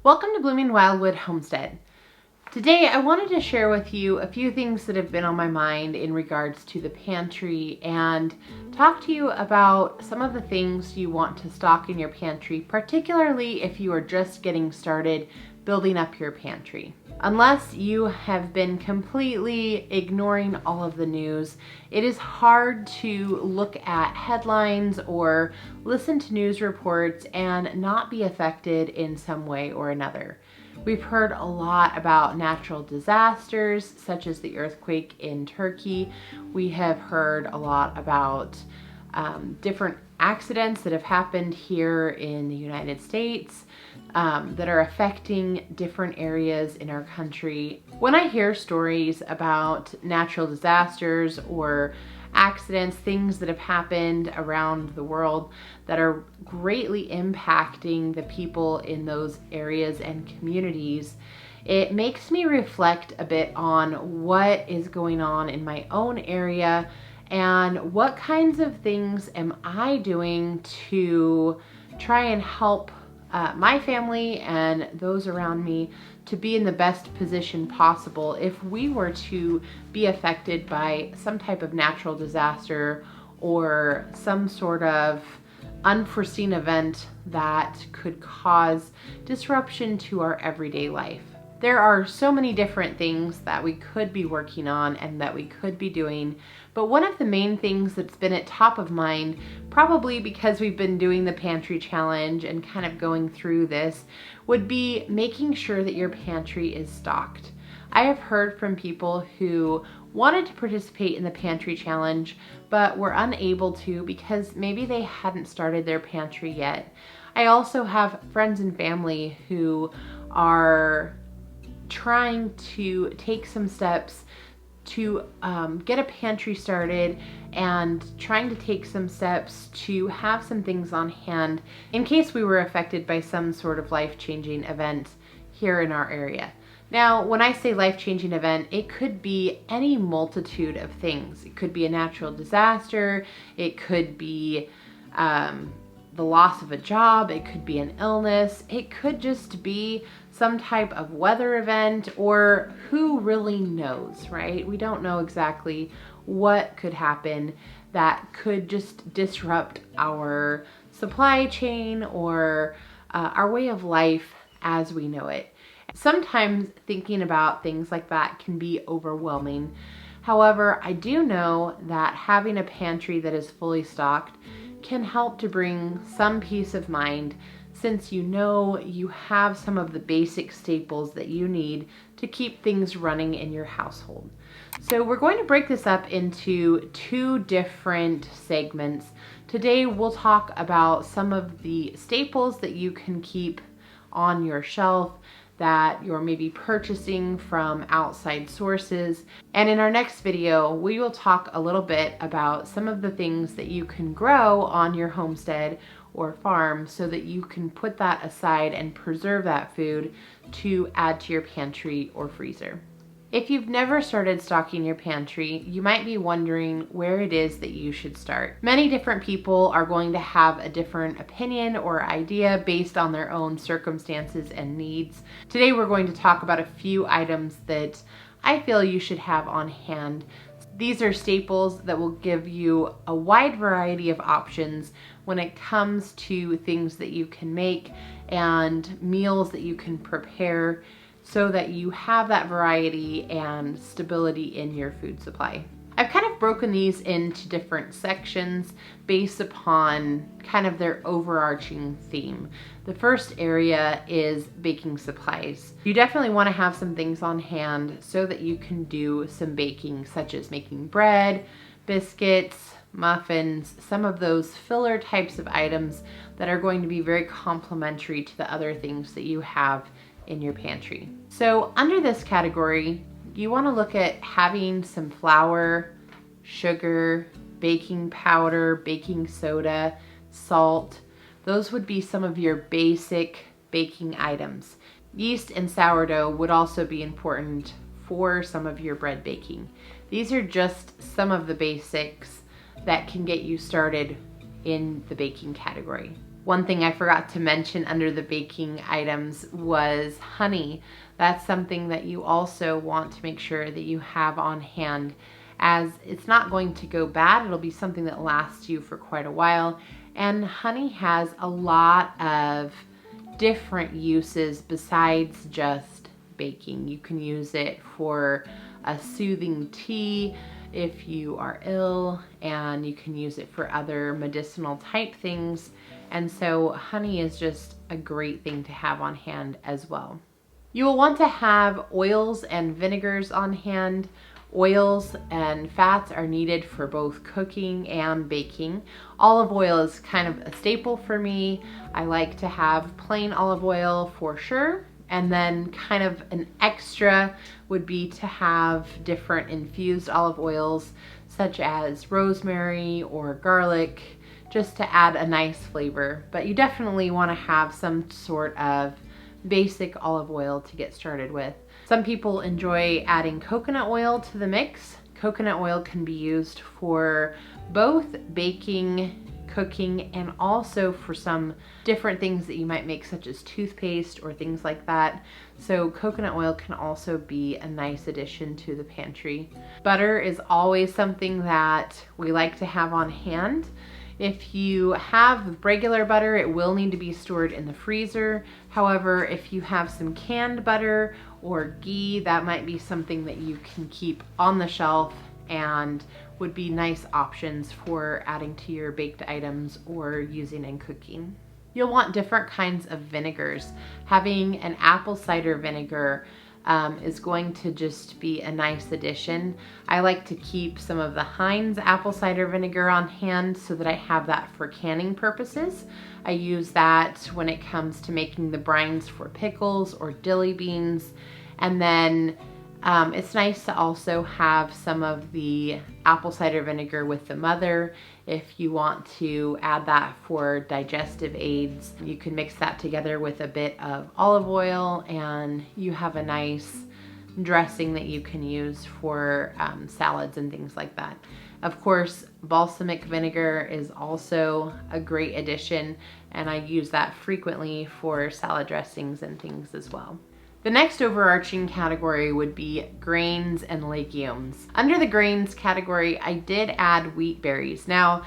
Welcome to Blooming Wildwood Homestead. Today I wanted to share with you a few things that have been on my mind in regards to the pantry and talk to you about some of the things you want to stock in your pantry, particularly if you are just getting started building up your pantry. Unless you have been completely ignoring all of the news, it is hard to look at headlines or listen to news reports and not be affected in some way or another. We've heard a lot about natural disasters, such as the earthquake in Turkey. We have heard a lot about different accidents that have happened here in the United States that are affecting different areas in our country. When I hear stories about natural disasters or accidents, things that have happened around the world that are greatly impacting the people in those areas and communities, it makes me reflect a bit on what is going on in my own area and what kinds of things am I doing to try and help my family and those around me to be in the best position possible if we were to be affected by some type of natural disaster or some sort of unforeseen event that could cause disruption to our everyday life. There are so many different things that we could be working on and that we could be doing, but one of the main things that's been at top of mind, probably because we've been doing the pantry challenge and kind of going through this, would be making sure that your pantry is stocked. I have heard from people who wanted to participate in the pantry challenge, but were unable to because maybe they hadn't started their pantry yet. I also have friends and family who are trying to take some steps to get a pantry started and trying to take some steps to have some things on hand in case we were affected by some sort of life-changing event here in our area. Now, when I say life-changing event, it could be any multitude of things. It could be a natural disaster, it could be the loss of a job, it could be an illness, it could just be some type of weather event, or who really knows, right? We don't know exactly what could happen that could just disrupt our supply chain or our way of life as we know it. Sometimes thinking about things like that can be overwhelming. However, I do know that having a pantry that is fully stocked can help to bring some peace of mind, since you know you have some of the basic staples that you need to keep things running in your household. So we're going to break this up into two different segments. Today we'll talk about some of the staples that you can keep on your shelf that you're maybe purchasing from outside sources. And in our next video, we will talk a little bit about some of the things that you can grow on your homestead or farm so that you can put that aside and preserve that food to add to your pantry or freezer. If you've never started stocking your pantry, you might be wondering where it is that you should start. Many different people are going to have a different opinion or idea based on their own circumstances and needs. Today we're going to talk about a few items that I feel you should have on hand. These are staples that will give you a wide variety of options when it comes to things that you can make and meals that you can prepare so that you have that variety and stability in your food supply. I've kind of broken these into different sections based upon kind of their overarching theme. The first area is baking supplies. You definitely want to have some things on hand so that you can do some baking, such as making bread, biscuits, muffins, some of those filler types of items that are going to be very complementary to the other things that you have in your pantry. So under this category, you want to look at having some flour, sugar, baking powder, baking soda, salt. Those would be some of your basic baking items. Yeast and sourdough would also be important for some of your bread baking. These are just some of the basics that can get you started in the baking category. One thing I forgot to mention under the baking items was honey. That's something that you also want to make sure that you have on hand, as it's not going to go bad. It'll be something that lasts you for quite a while. And honey has a lot of different uses besides just baking. You can use it for a soothing tea if you are ill, and you can use it for other medicinal type things. And so honey is just a great thing to have on hand as well. You will want to have oils and vinegars on hand. Oils and fats are needed for both cooking and baking. Olive oil is kind of a staple for me. I like to have plain olive oil for sure. And then kind of an extra would be to have different infused olive oils, such as rosemary or garlic, just to add a nice flavor. But you definitely want to have some sort of basic olive oil to get started with. Some people enjoy adding coconut oil to the mix. Coconut oil can be used for both baking, cooking, and also for some different things that you might make, such as toothpaste or things like that. So coconut oil can also be a nice addition to the pantry. Butter is always something that we like to have on hand. If you have regular butter, it will need to be stored in the freezer. However, if you have some canned butter or ghee, that might be something that you can keep on the shelf and would be nice options for adding to your baked items or using in cooking. You'll want different kinds of vinegars. Having an apple cider vinegar is going to just be a nice addition. I like to keep some of the Heinz apple cider vinegar on hand so that I have that for canning purposes. I use that when it comes to making the brines for pickles or dilly beans. And then it's nice to also have some of the apple cider vinegar with the mother. If you want to add that for digestive aids, you can mix that together with a bit of olive oil and you have a nice dressing that you can use for salads and things like that. Of course, balsamic vinegar is also a great addition, and I use that frequently for salad dressings and things as well. The next overarching category would be grains and legumes. Under the grains category, I did add wheat berries. Now,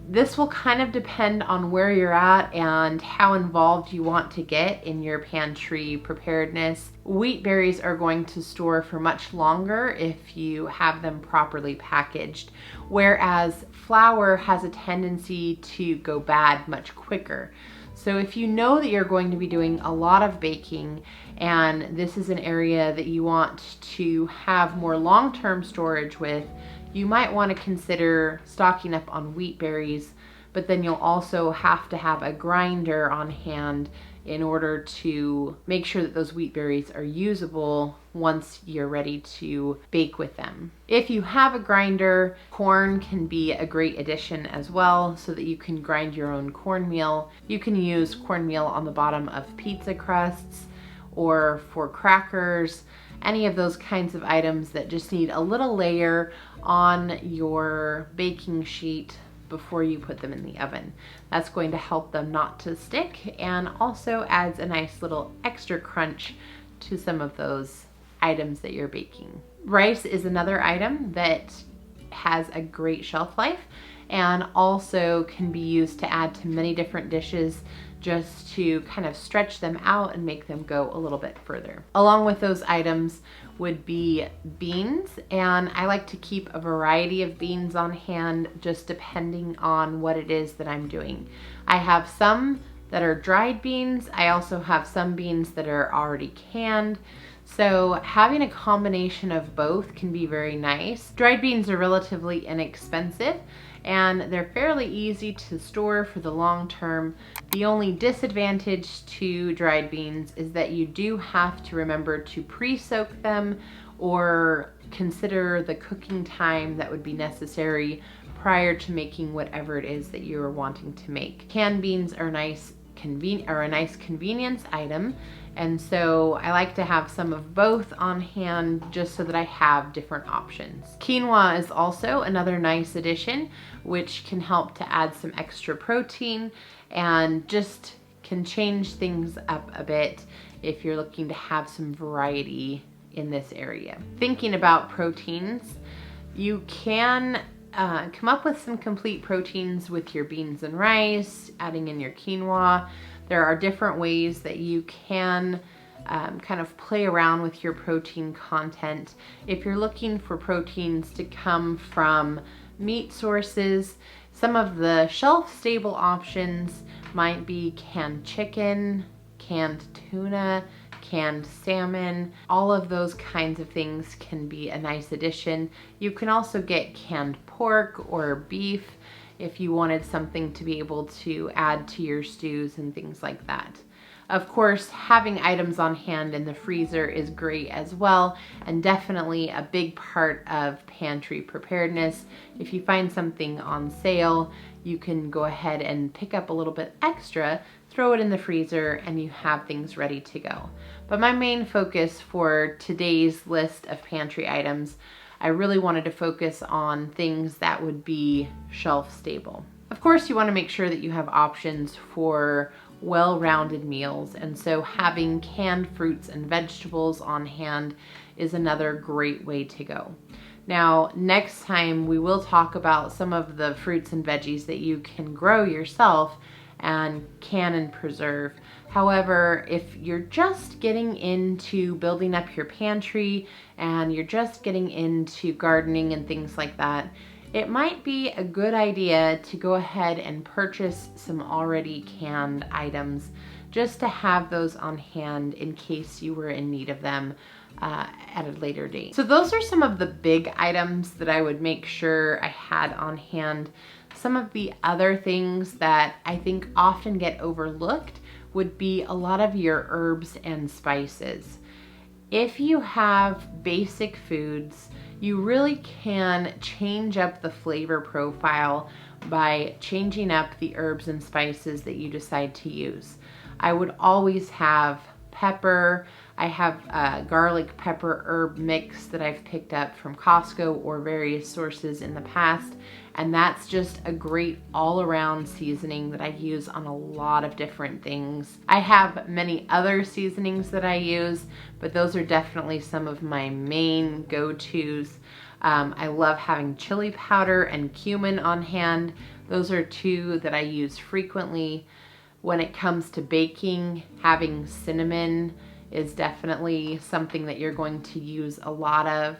this will kind of depend on where you're at and how involved you want to get in your pantry preparedness. Wheat berries are going to store for much longer if you have them properly packaged, whereas flour has a tendency to go bad much quicker. So if you know that you're going to be doing a lot of baking and this is an area that you want to have more long-term storage with, you might want to consider stocking up on wheat berries, but then you'll also have to have a grinder on hand in order to make sure that those wheat berries are usable once you're ready to bake with them. If you have a grinder, corn can be a great addition as well, so that you can grind your own cornmeal. You can use cornmeal on the bottom of pizza crusts or for crackers, any of those kinds of items that just need a little layer on your baking sheet before you put them in the oven. That's going to help them not to stick and also adds a nice little extra crunch to some of those items that you're baking. Rice is another item that has a great shelf life and also can be used to add to many different dishes, just to kind of stretch them out and make them go a little bit further. Along with those items would be beans, and I like to keep a variety of beans on hand just depending on what it is that I'm doing. I have some that are dried beans. I also have some beans that are already canned. So having a combination of both can be very nice. Dried beans are relatively inexpensive and they're fairly easy to store for the long term. The only disadvantage to dried beans is that you do have to remember to pre-soak them or consider the cooking time that would be necessary prior to making whatever it is that you're wanting to make. Canned beans are nice a nice convenience item. And so I like to have some of both on hand just so that I have different options. Quinoa is also another nice addition, which can help to add some extra protein and just can change things up a bit if you're looking to have some variety in this area. Thinking about proteins, you can come up with some complete proteins with your beans and rice, adding in your quinoa. There are different ways that you can kind of play around with your protein content. If you're looking for proteins to come from meat sources, some of the shelf-stable options might be canned chicken, canned tuna, canned salmon. All of those kinds of things can be a nice addition. You can also get canned pork or beef if you wanted something to be able to add to your stews and things like that. Of course, having items on hand in the freezer is great as well, and definitely a big part of pantry preparedness. If you find something on sale, you can go ahead and pick up a little bit extra, throw it in the freezer, and you have things ready to go. But my main focus for today's list of pantry items, I really wanted to focus on things that would be shelf stable. Of course, you want to make sure that you have options for well-rounded meals, and so having canned fruits and vegetables on hand is another great way to go. Now, next time we will talk about some of the fruits and veggies that you can grow yourself and can and preserve. However, if you're just getting into building up your pantry and you're just getting into gardening and things like that, it might be a good idea to go ahead and purchase some already canned items just to have those on hand in case you were in need of them at a later date. So those are some of the big items that I would make sure I had on hand. Some of the other things that I think often get overlooked would be a lot of your herbs and spices. If you have basic foods, you really can change up the flavor profile by changing up the herbs and spices that you decide to use. I would always have pepper. I have a garlic pepper herb mix that I've picked up from Costco or various sources in the past, and that's just a great all-around seasoning that I use on a lot of different things. I have many other seasonings that I use, but those are definitely some of my main go-tos. I love having chili powder and cumin on hand. Those are two that I use frequently. When it comes to baking, having cinnamon is definitely something that you're going to use a lot of.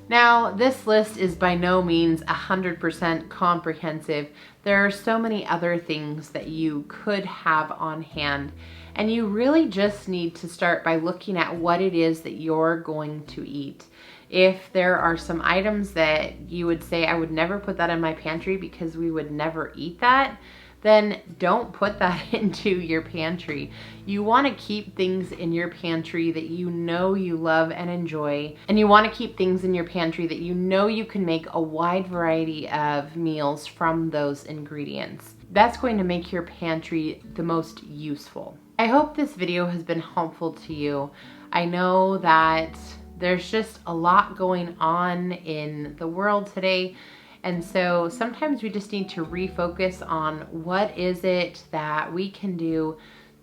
Now, this list is by no means 100% comprehensive. There are so many other things that you could have on hand, and you really just need to start by looking at what it is that you're going to eat. If there are some items that you would say, I would never put that in my pantry because we would never eat that, then don't put that into your pantry. You want to keep things in your pantry that you know you love and enjoy, and you want to keep things in your pantry that you know you can make a wide variety of meals from those ingredients. That's going to make your pantry the most useful. I hope this video has been helpful to you. I know that there's just a lot going on in the world today. And so sometimes we just need to refocus on what is it that we can do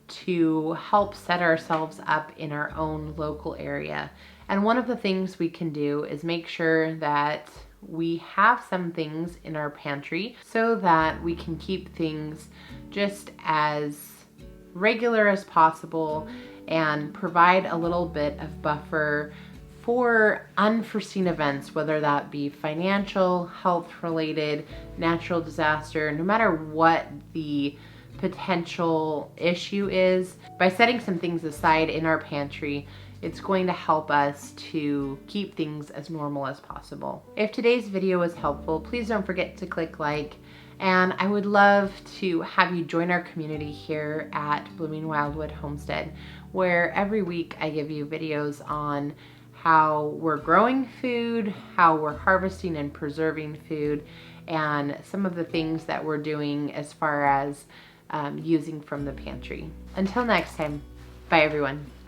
to help set ourselves up in our own local area. And one of the things we can do is make sure that we have some things in our pantry so that we can keep things just as regular as possible and provide a little bit of buffer for unforeseen events, whether that be financial, health-related, natural disaster, no matter what the potential issue is. By setting some things aside in our pantry, it's going to help us to keep things as normal as possible. If today's video was helpful, please don't forget to click like, and I would love to have you join our community here at Blooming Wildwood Homestead, where every week I give you videos on how we're growing food, how we're harvesting and preserving food, and some of the things that we're doing as far as using from the pantry. Until next time, bye everyone.